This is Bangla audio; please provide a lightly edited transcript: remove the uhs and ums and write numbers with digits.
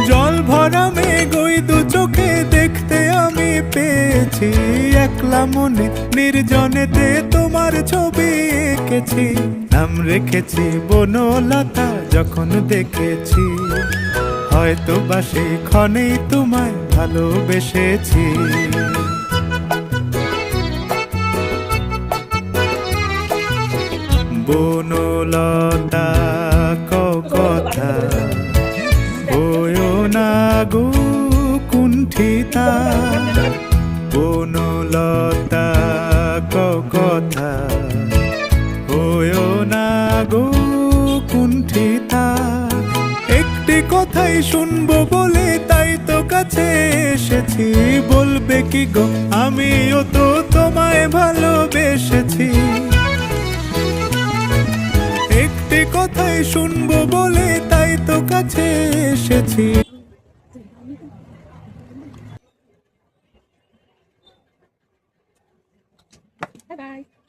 জল ভরা মেঘ ওই দু চোখে দেখতে আমি পেয়েছি, একলা মনে নির্জনেতে তোমার ছবি এঁকেছি। নাম রেখেছি বনলতা যখন দেখেছি, হয়তো বা সেই ক্ষণেই তোমায় ভালোবেসেছি। বনলতা কথা ওয়ো না গো কুণ্ঠিতা, বনলতা কথা ওয়ো না গো কুণ্ঠিতা। একটি কথাই শুনবো বলে তাই তো কাছে এসেছি, বলবে কি গো আমিও তো তোমায় ভালোবেসেছি। একটি কথাই শুনবো বলে তাই তো কাছে এসেছি। Bye bye.